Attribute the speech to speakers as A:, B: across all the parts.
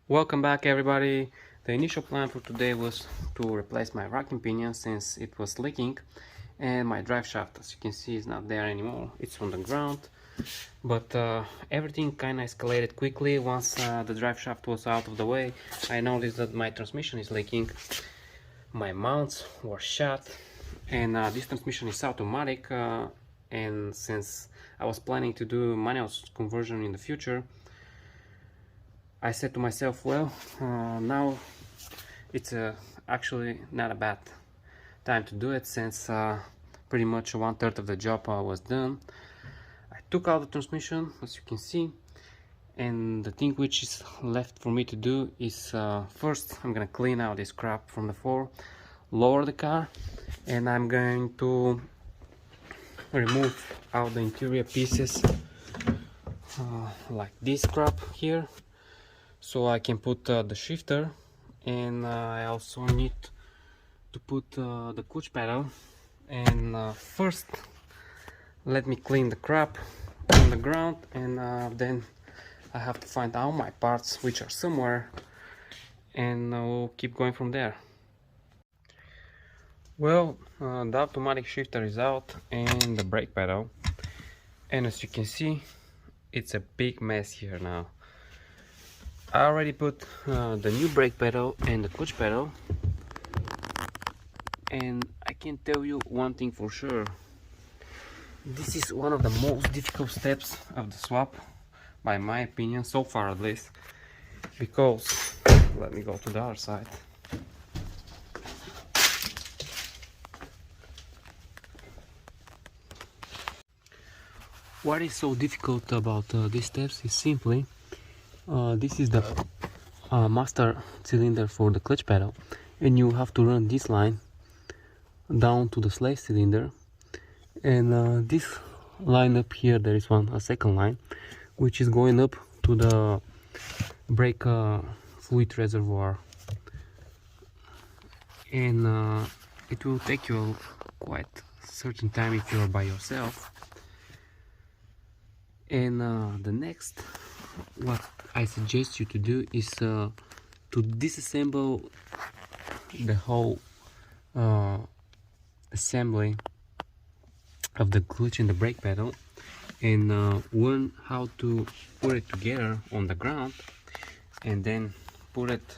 A: Welcome back, everybody. The initial plan for today was to replace my rocking pinion since it was leaking, and my drive shaft, as you can see, is not there anymore. It's on the ground, but everything kind of escalated quickly once the drive shaft was out of the way. I noticed that my transmission is leaking, my mounts were shot, and this transmission is automatic, and since I was planning to do manual conversion in the future, I said to myself, well, now it's actually not a bad time to do it, since pretty much 1/3 of the job was done. I took out the transmission, as you can see, and the thing which is left for me to do is first I'm gonna clean out this crap from the floor, lower the car, and I'm going to remove out the interior pieces like this crap here, so I can put the shifter, and I also need to put the clutch pedal. And first let me clean the crap on the ground, and then I have to find out my parts which are somewhere, and we'll keep going from there. Well, the automatic shifter is out and the brake pedal, and as you can see, it's a big mess here now. I already put the new brake pedal and the clutch pedal, and I can tell you one thing for sure. This is one of the most difficult steps of the swap, by my opinion, so far at least, because, let me go to the other side. What is so difficult about these steps is simply this is the master cylinder for the clutch pedal, and you have to run this line down to the slave cylinder, and this line up here, there is a second line which is going up to the brake fluid reservoir, and it will take you quite certain time if you are by yourself. And the next, what I suggest you to do is to disassemble the whole assembly of the clutch and the brake pedal, and learn how to put it together on the ground, and then put it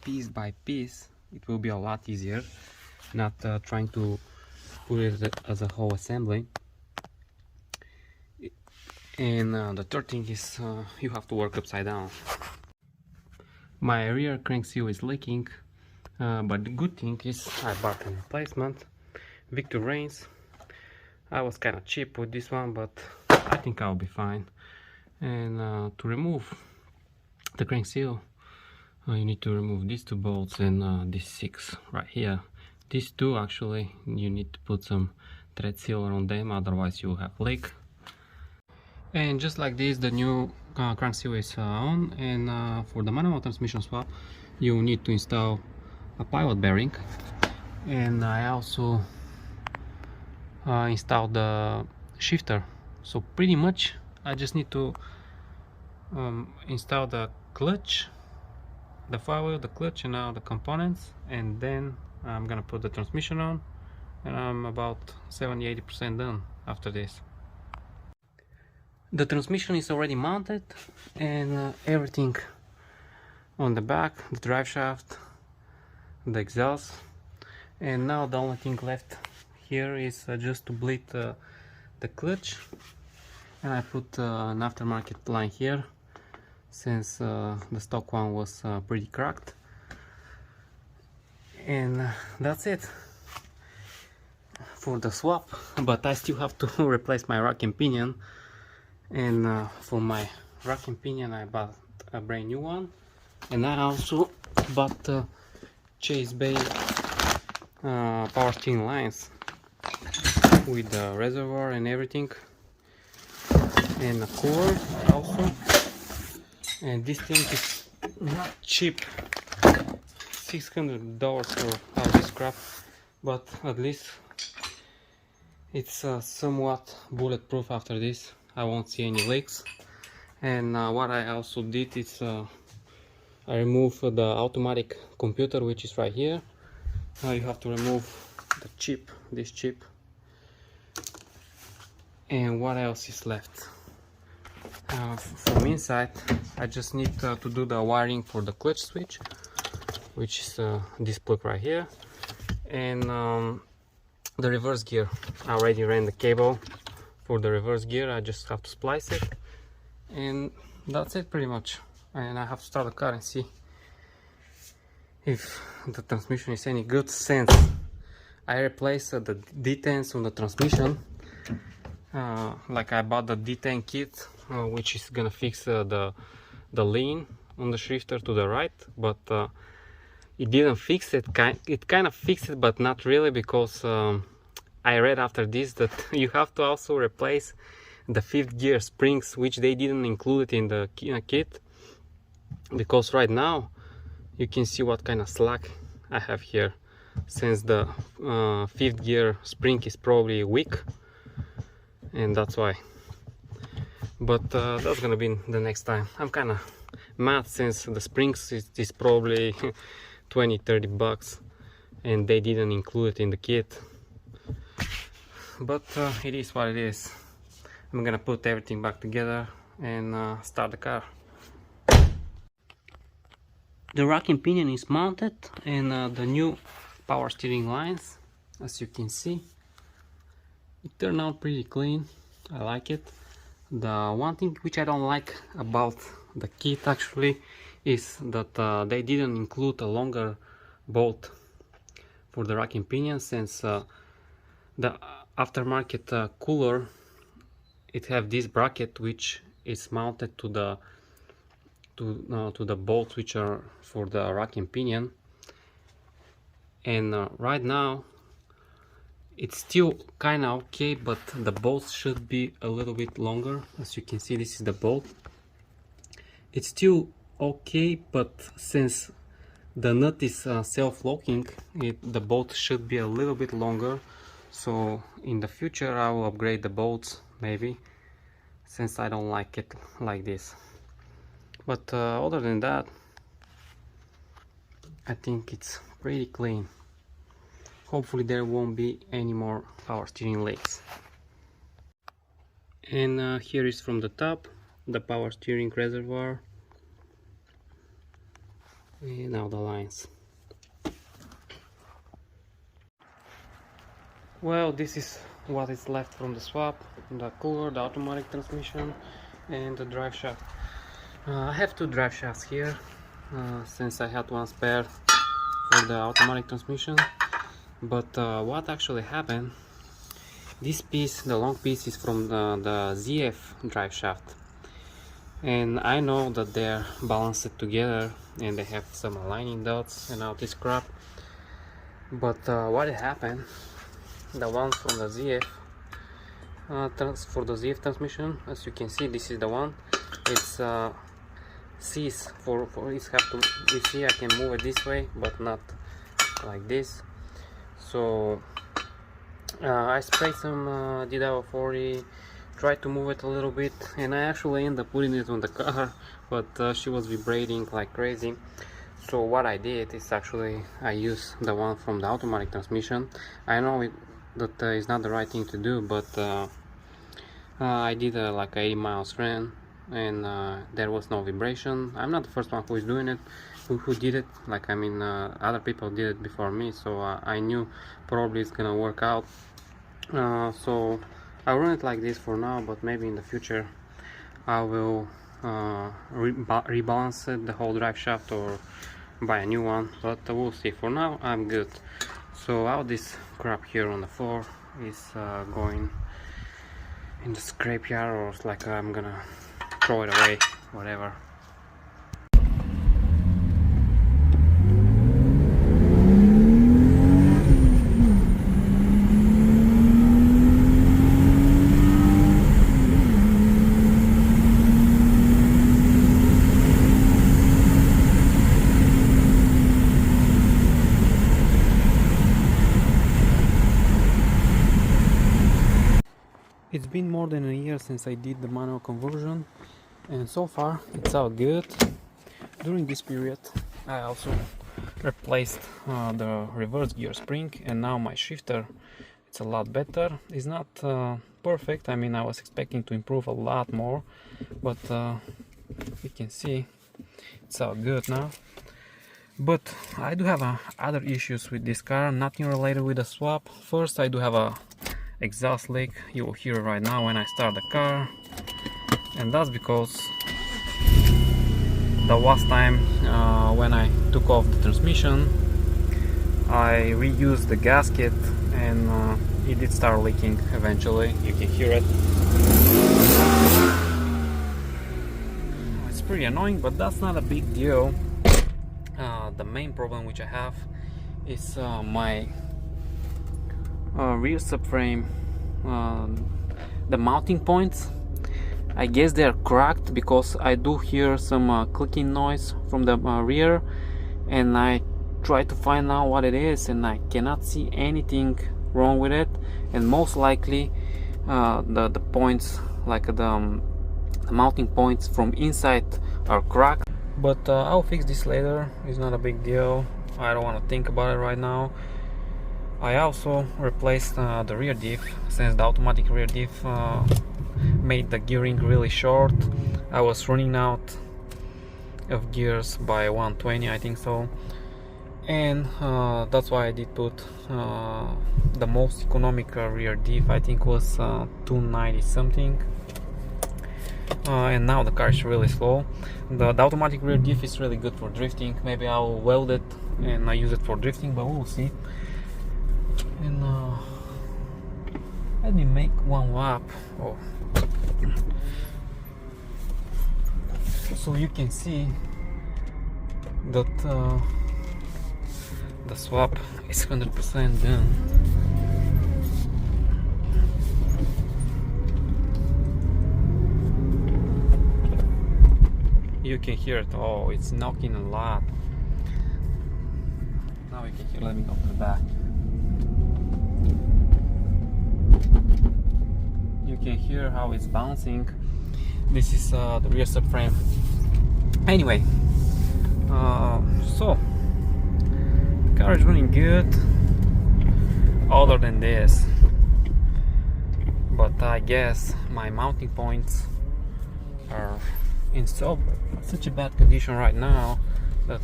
A: piece by piece. It will be a lot easier, not trying to put it as a whole assembly. And the third thing is you have to work upside down. My rear crank seal is leaking, but the good thing is I bought a replacement, Victor Reigns. I was kind of cheap with this one, but I think I'll be fine. And to remove the crank seal, you need to remove these two bolts and these 6 right here. These two, actually, you need to put some thread sealer on them, otherwise you'll have leak. And just like this, the new crank seal is on, and for the manual transmission swap you need to install a pivot bearing, and I also installed the shifter. So pretty much I just need to install the clutch, the flywheel, the clutch, and all the components, and then I'm gonna put the transmission on, and I'm about 70–80% done after this. The transmission is already mounted, and everything on the back, the drive shaft, the exhaust, and now the only thing left here is just to bleed the clutch, and I put an aftermarket line here since the stock one was pretty cracked, and that's it for the swap. But I still have to replace my rocking pinion, and for my rocking pinion I bought a brand new one, and I also bought Chase Bay power steering lines with the reservoir and everything, and a cooler also. And this thing is not cheap, $600 for all this crap, but at least it's somewhat bulletproof. After this I won't see any leaks. And what I also did is I remove the automatic computer, which is right here. Now you have to remove the chip, this chip. And what else is left? From inside, I just need to do the wiring for the clutch switch, which is this plug right here, and the reverse gear. I already ran the cable for the reverse gear. I just have to splice it, and that's it pretty much. And I have to start the car and see if the transmission is any good, since I replaced the D10s on the transmission. Like I bought the D10 kit, which is gonna fix the lean on the shifter to the right, but it didn't fix it. It kind of fixed it, but not really, because I read after this that you have to also replace the 5th gear springs, which they didn't include in the kit, because right now you can see what kind of slack I have here, since the 5th gear spring is probably weak, and that's why. But that's gonna be the next time. I'm kind of mad, since the springs is probably 20-30 bucks and they didn't include it in the kit, but it is what it is. I'm gonna put everything back together and start the car. The rocking pinion is mounted, and the new power steering lines, as you can see, it turned out pretty clean. I like it. The one thing which I don't like about the kit actually is that they didn't include a longer bolt for the rocking pinion, since the aftermarket cooler, it have this bracket which is mounted to the bolts which are for the rocking pinion, and right now it's still kind of okay, but the bolts should be a little bit longer. As you can see, this is the bolt. It's still okay, but since the nut is self-locking, the bolt should be a little bit longer. So in the future I will upgrade the bolts, maybe, since I don't like it like this. But other than that, I think it's pretty clean. Hopefully there won't be any more power steering leaks. And here is from the top the power steering reservoir, and now the lines. Well, this is what is left from the swap: the cooler, the automatic transmission, and the drive shaft. I have 2 drive shafts here, since I had one spare for the automatic transmission. But what actually happened, this piece, the long piece, is from the ZF drive shaft, and I know that they're balanced together and they have some aligning dots and all this crap. But what happened, the one from the ZF for the ZF transmission, as you can see, this is the one. It's C's for it have to, you see I can move it this way but not like this. So I sprayed some DW40, tried to move it a little bit, and I actually ended up putting it on the car, but she was vibrating like crazy. So what I did is actually I used the one from the automatic transmission. I know that is not the right thing to do, but I did like 80 miles ran, and there was no vibration. I'm not the first one who is doing it, who did it. Like, I mean, other people did it before me, so I knew probably it's gonna work out. So I run it like this for now, but maybe in the future I will rebalance it, the whole drive shaft, or buy a new one, but we'll see. For now I'm good. So all this crap here on the floor is going in the scrapyard, or it's like I'm gonna throw it away, whatever. It's been more than a year since I did the manual conversion, and so far it's all good. during this period I also replaced the reverse gear spring, and now my shifter, it's a lot better. It's not perfect, I mean I was expecting to improve a lot more, but you can see it's all good now. But I do have other issues with this car, nothing related with the swap. First, I do have a exhaust leak. You will hear it right now when I start the car, and that's because the last time when I took off the transmission, I reused the gasket, and it did start leaking eventually. You can hear it. It's pretty annoying, but that's not a big deal. The main problem which I have is my rear subframe, the mounting points. I guess they are cracked because I do hear some clicking noise from the rear, and I try to find out what it is, and I cannot see anything wrong with it. And most likely the points, like the mounting points from inside, are cracked. But I'll fix this later, it's not a big deal. I don't want to think about it right now. I also replaced the rear diff, since the automatic rear diff made the gearing really short. I was running out of gears by 120, I think so, and that's why I did put the most economical rear diff, I think was 290 something. And now the car is really slow. The automatic rear diff is really good for drifting. Maybe I'll weld it and I use it for drifting, but we'll see. And let me make one lap. Oh. So you can see that the swap is 100% done. You can hear it. Oh, it's knocking a lot. Now you can hear. Let me go to the back. You can hear how it's bouncing. This is the rear subframe. Anyway, so the car is running good, other than this. But I guess my mounting points are in such a bad condition right now that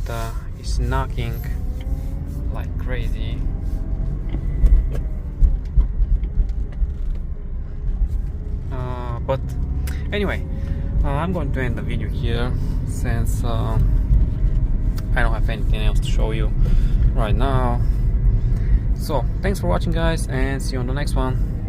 A: it's knocking like crazy. But anyway, I'm going to end the video here, since I don't have anything else to show you right now. So thanks for watching, guys, and see you on the next one.